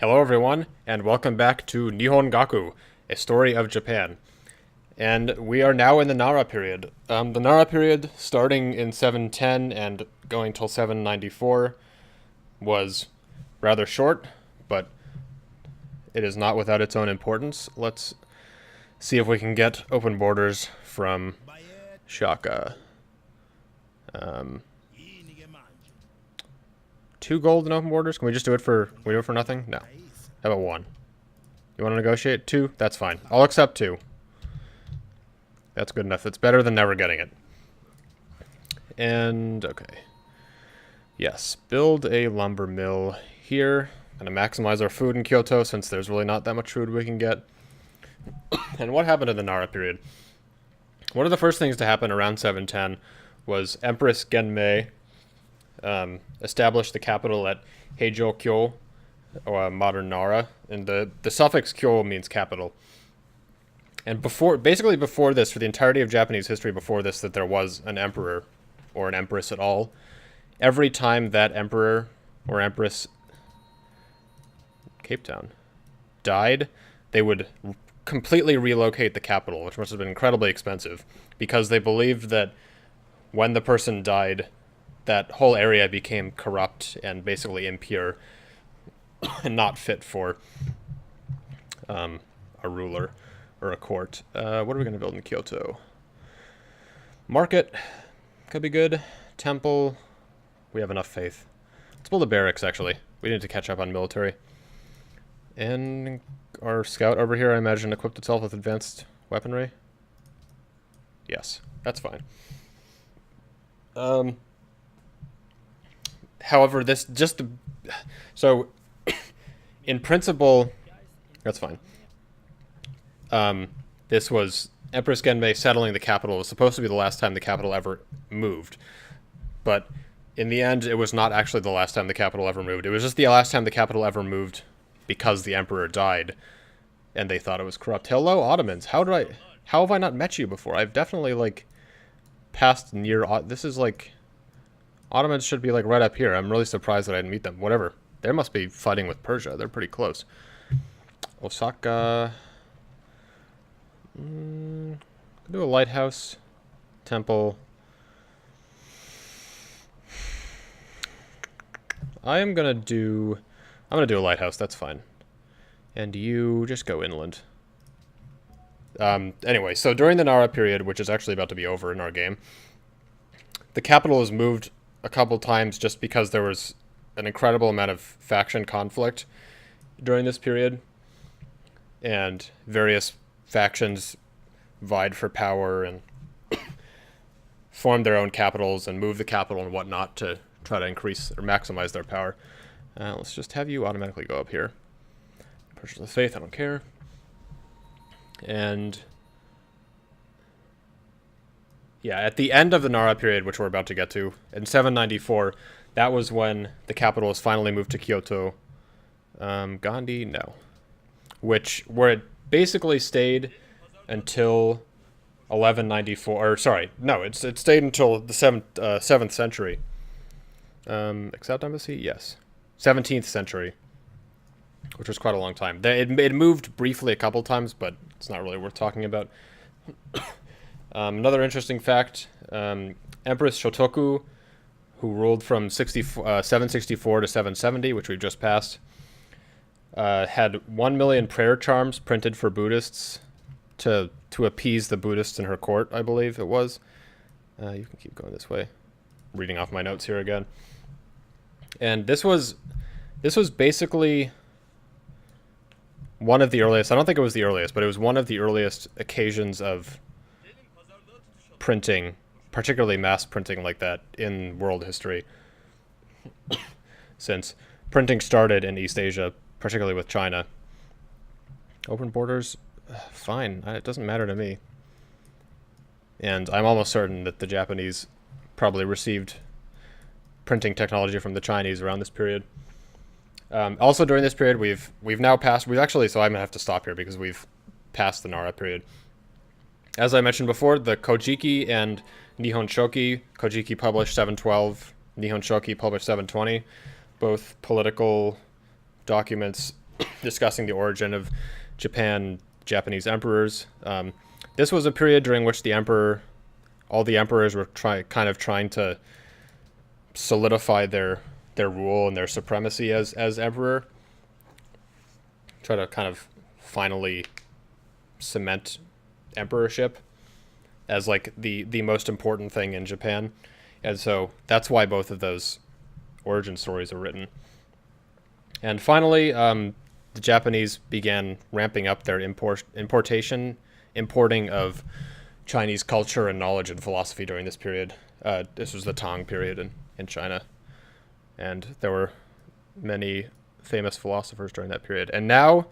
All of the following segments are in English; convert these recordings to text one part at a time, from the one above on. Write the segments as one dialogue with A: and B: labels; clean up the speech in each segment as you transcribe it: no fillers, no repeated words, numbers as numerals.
A: Hello everyone, and welcome back to Nihongaku, a story of Japan. And we are now in the Nara period. The Nara period, starting in 710 and going till 794, was rather short, but it is not without its own importance. Let's see if we can get open borders from Shaka. 2 gold in open borders? Can we just do it for, can we do it for nothing? No. How about 1? You want to negotiate? 2? That's fine. I'll accept 2. That's good enough. It's better than never getting it. And, okay. Yes, build a lumber mill here. Gonna maximize our food in Kyoto since there's really not that much food we can get. And what happened in the Nara period? One of the first things to happen around 710 was Empress Genmei established the capital at Heijō-kyo, or modern Nara, and the suffix kyo means capital. And basically before this, for the entirety of Japanese history before this, that there was an emperor or an empress at all, every time that emperor or empress, Cape Town, died, they would completely relocate the capital, which must have been incredibly expensive, because they believed that when the person died, that whole area became corrupt and basically impure and not fit for a ruler or a court. What are we going to build in Kyoto? Market could be good. Temple. We have enough faith. Let's build a barracks, actually. We need to catch up on military. And our scout over here, I imagine, equipped itself with advanced weaponry. Yes, that's fine. However, this just... So, in principle, that's fine. This was Empress Genmei settling the capital. It was supposed to be the last time the capital ever moved. But in the end, it was not actually the last time the capital ever moved. It was just the last time the capital ever moved because the emperor died. And they thought it was corrupt. Hello, Ottomans. How have I not met you before? I've definitely, like, passed near... This is, like... Ottomans should be, like, right up here. I'm really surprised that I didn't meet them. Whatever. They must be fighting with Persia. They're pretty close. Osaka. Do a lighthouse. Temple. I'm gonna do a lighthouse. That's fine. And you just go inland. Anyway, so during the Nara period, which is actually about to be over in our game, the capital was moved a couple times just because there was an incredible amount of faction conflict during this period, and various factions vied for power and formed their own capitals and moved the capital and whatnot to try to increase or maximize their power. Let's just have you automatically go up here. Purchase of faith, I don't care. And yeah, at the end of the Nara period, which we're about to get to, in 794, that was when the capital was finally moved to Kyoto. Gandhi, no. Where it basically stayed until 1194, or sorry, no, it stayed until the 7th century. Except embassy, yes. 17th century, which was quite a long time. It moved briefly a couple times, but it's not really worth talking about. Another interesting fact, Empress Shotoku, who ruled from 764 to 770, which we've just passed, had 1 million prayer charms printed for Buddhists to appease the Buddhists in her court, I believe it was. You can keep going this way. Reading off my notes here again. And this was basically one of the earliest, I don't think it was the earliest, but it was one of the earliest occasions of printing, particularly mass printing like that, in world history. Since printing started in East Asia, particularly with China. Open borders, fine, it doesn't matter to me. And I'm almost certain that the Japanese probably received printing technology from the Chinese around this period. Also during this period, we've now passed, so I'm gonna have to stop here because we've passed the Nara period. As I mentioned before, the Kojiki and Nihon Shoki, Kojiki published 712, Nihon Shoki published 720, both political documents discussing the origin of Japanese emperors. This was a period during which all the emperors were kind of trying to solidify their rule and their supremacy as emperor. Try to kind of finally cement emperorship as like the most important thing in Japan. And so that's why both of those origin stories are written. And finally, the Japanese began ramping up their importing of Chinese culture and knowledge and philosophy during this period. This was the Tang period in China. And there were many famous philosophers during that period. And now,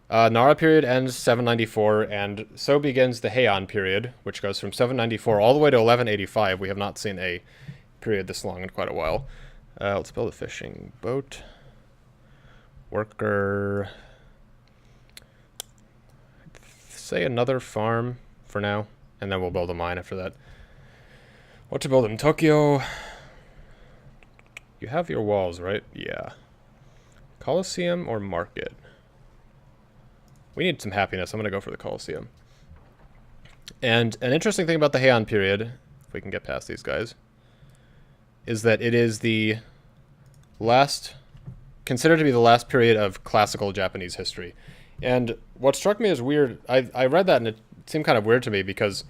A: Nara period ends 794, and so begins the Heian period, which goes from 794 all the way to 1185. We have not seen a period this long in quite a while. Let's build a fishing boat. Worker. Say another farm for now, and then we'll build a mine after that. What to build in Tokyo? You have your walls, right? Yeah. Colosseum or market? We need some happiness. I'm going to go for the Colosseum. And an interesting thing about the Heian period, if we can get past these guys, is that it is considered to be the last period of classical Japanese history. And what struck me as weird, I read that and it seemed kind of weird to me because,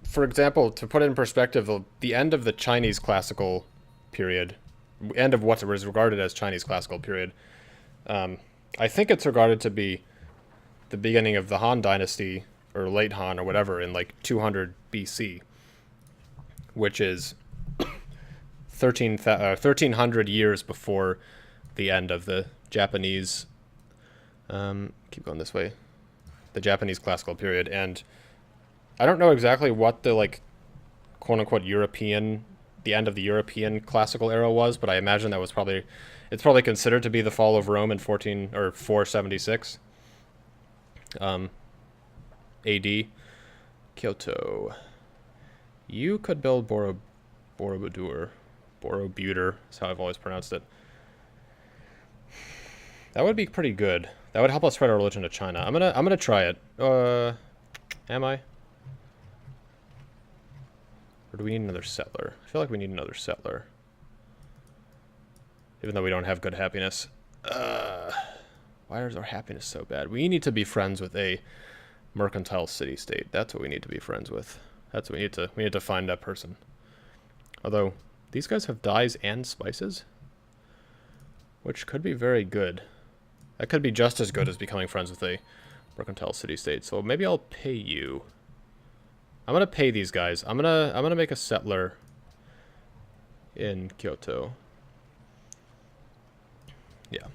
A: for example, to put it in perspective, the end of the Chinese classical period, end of what was regarded as Chinese classical period, I think it's regarded to be the beginning of the Han Dynasty, or late Han, or whatever, in like 200 BC, which is 1300 years before the end of the Japanese, keep going this way, the Japanese classical period. And I don't know exactly what the, like, quote-unquote the end of the European classical era was, but I imagine that was it's probably considered to be the fall of Rome in 476 AD. Kyoto. You could build Borobudur is how I've always pronounced it. That would be pretty good. That would help us spread our religion to China. I'm gonna try it. Am I? Or do we need another settler? I feel like we need another settler. Even though we don't have good happiness. Why is our happiness so bad? We need to be friends with a mercantile city-state. That's what we need to be friends with. That's what we need to find that person. Although, these guys have dyes and spices, which could be very good. That could be just as good as becoming friends with a mercantile city-state. So maybe I'll pay you. I'm gonna pay these guys. I'm gonna make a settler in Kyoto. Yeah.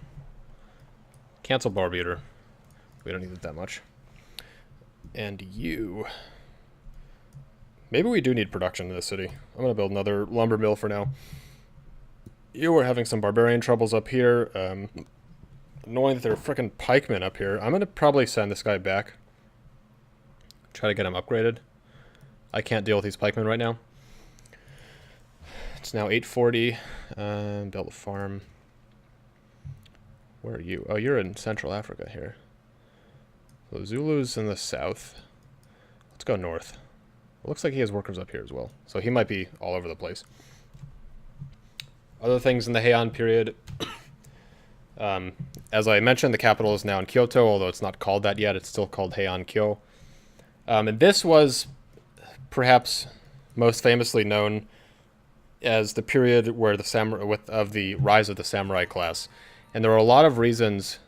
A: Cancel Barbuter. We don't need it that much. And you. Maybe we do need production in this city. I'm gonna build another lumber mill for now. You were having some barbarian troubles up here. Annoying that there are frickin' pikemen up here. I'm gonna probably send this guy back. Try to get him upgraded. I can't deal with these pikemen right now. It's now 8:40. Build a farm. Where are you? Oh, you're in Central Africa here. So Zulu's in the south. Let's go north. It looks like he has workers up here as well. So he might be all over the place. Other things in the Heian period. As I mentioned, the capital is now in Kyoto, although it's not called that yet. It's still called Heian-kyo. And this was perhaps most famously known as the period where of the rise of the samurai class. And there are a lot of reasons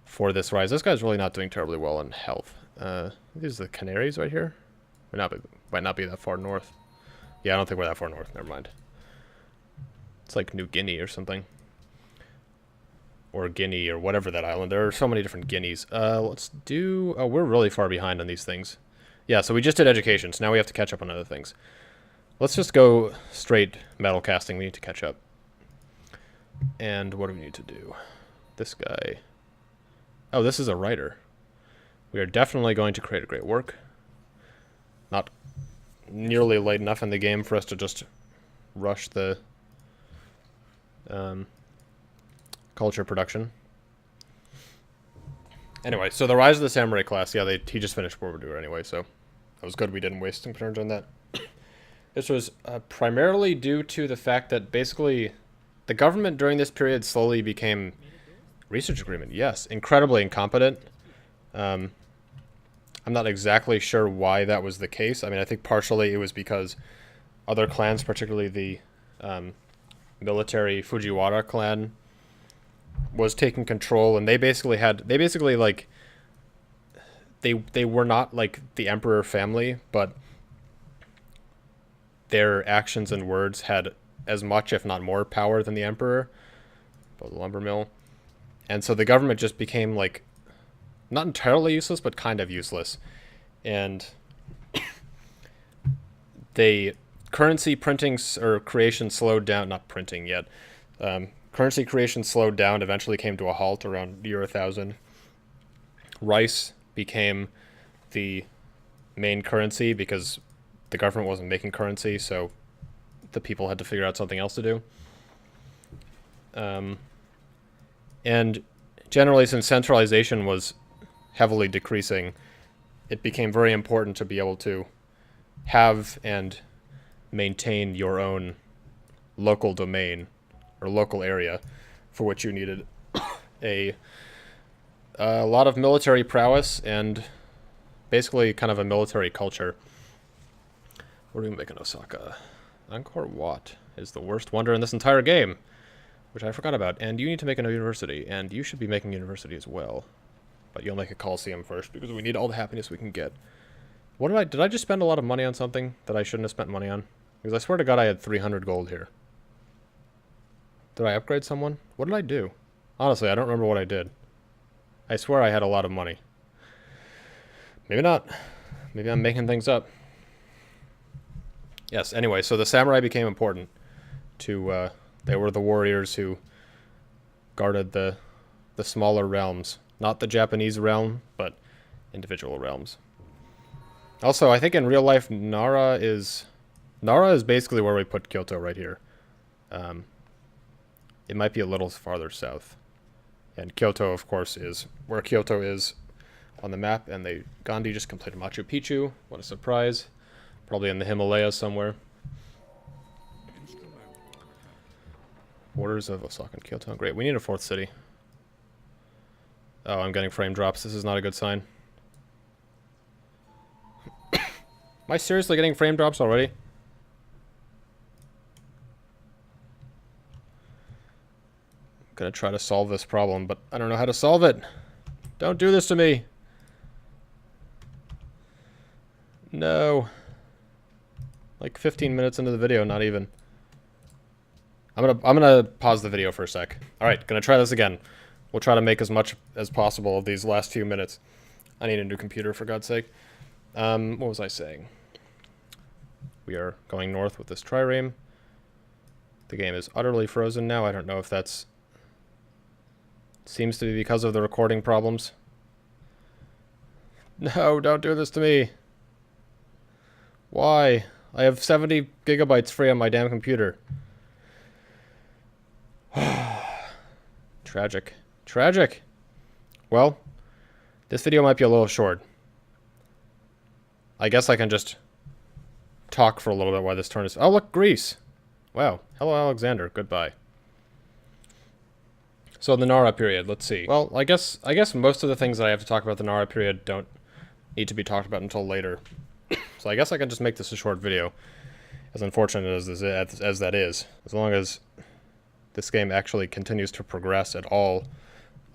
A: for this rise. This guy's really not doing terribly well in health. These are the Canaries right here. Might not be that far north. Yeah, I don't think we're that far north. Never mind. It's like New Guinea or something. Or Guinea or whatever that island. There are so many different Guineas. Let's do... Oh, we're really far behind on these things. Yeah, so we just did education, so now we have to catch up on other things. Let's just go straight metal casting. We need to catch up. And what do we need to do? This guy. Oh, this is a writer. We are definitely going to create a great work. Not nearly late enough in the game for us to just rush the culture production. Anyway, so the rise of the samurai class. Yeah, he just finished World War II anyway, so that was good. We didn't waste some turns on that. This was primarily due to the fact that basically the government during this period slowly became research agreement. Yes, incredibly incompetent. I'm not exactly sure why that was the case. I mean, I think partially it was because other clans, particularly the military Fujiwara clan, was taking control, and they basically were not like the emperor family, but their actions and words had as much, if not more, power than the emperor. But the lumber mill. And so the government just became like not entirely useless, but kind of useless. And currency printing or creation slowed down. Not printing yet. Currency creation slowed down, eventually came to a halt around year 1000. Rice became the main currency because the government wasn't making currency, so the people had to figure out something else to do. And generally, since centralization was heavily decreasing, it became very important to be able to have and maintain your own local domain or local area, for which you needed a lot of military prowess and basically kind of a military culture. What are we making Osaka? Angkor Wat is the worst wonder in this entire game, which I forgot about. And you need to make a new university, and you should be making a university as well. But you'll make a Coliseum first, because we need all the happiness we can get. Did I just spend a lot of money on something that I shouldn't have spent money on? Because I swear to God I had 300 gold here. Did I upgrade someone? What did I do? Honestly, I don't remember what I did. I swear I had a lot of money. Maybe not. Maybe I'm making things up. Yes, anyway, so the samurai became important to, they were the warriors who guarded the smaller realms. Not the Japanese realm, but individual realms. Also, I think in real life, Nara is basically where we put Kyoto right here. It might be a little farther south. And Kyoto, of course, is where Kyoto is on the map, and Gandhi just completed Machu Picchu. What a surprise. Probably in the Himalayas somewhere. Borders of Osaka and Kyoto. Great, we need a fourth city. Oh, I'm getting frame drops. This is not a good sign. Am I seriously getting frame drops already? I'm gonna try to solve this problem, but I don't know how to solve it. Don't do this to me. No. Like 15 minutes into the video, not even. I'm gonna pause the video for a sec. Alright, gonna try this again. We'll try to make as much as possible of these last few minutes. I need a new computer, for God's sake. What was I saying? We are going north with this trireme. The game is utterly frozen now. I don't know if that's... Seems to be because of the recording problems. No, don't do this to me. Why? I have 70 gigabytes free on my damn computer. Tragic. Tragic. Well, this video might be a little short. I guess I can just talk for a little bit while this turn is... Oh, look, Greece. Wow. Hello, Alexander. Goodbye. So the Nara period, let's see. Well, I guess most of the things that I have to talk about the Nara period don't need to be talked about until later. So I guess I can just make this a short video, as unfortunate as that is. As long as this game actually continues to progress at all,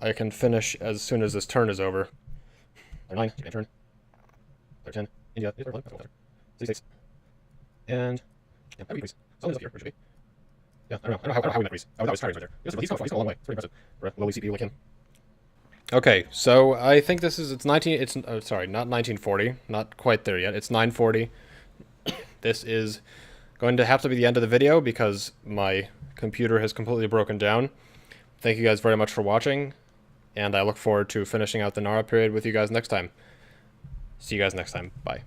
A: I can finish as soon as this turn is over. Turn 9, turn 10, India, 66, and yeah, that would be Greece. Someone's up here, where should be? Yeah, I don't know how we met Greece. Oh, that was Tyrese right there. He's come a long way. It's pretty impressive for a lowly CPU like him. Okay, so I think this is, sorry, not 1940, not quite there yet, it's 940. This is going to have to be the end of the video because my computer has completely broken down. Thank you guys very much for watching, and I look forward to finishing out the Nara period with you guys next time. See you guys next time. Bye.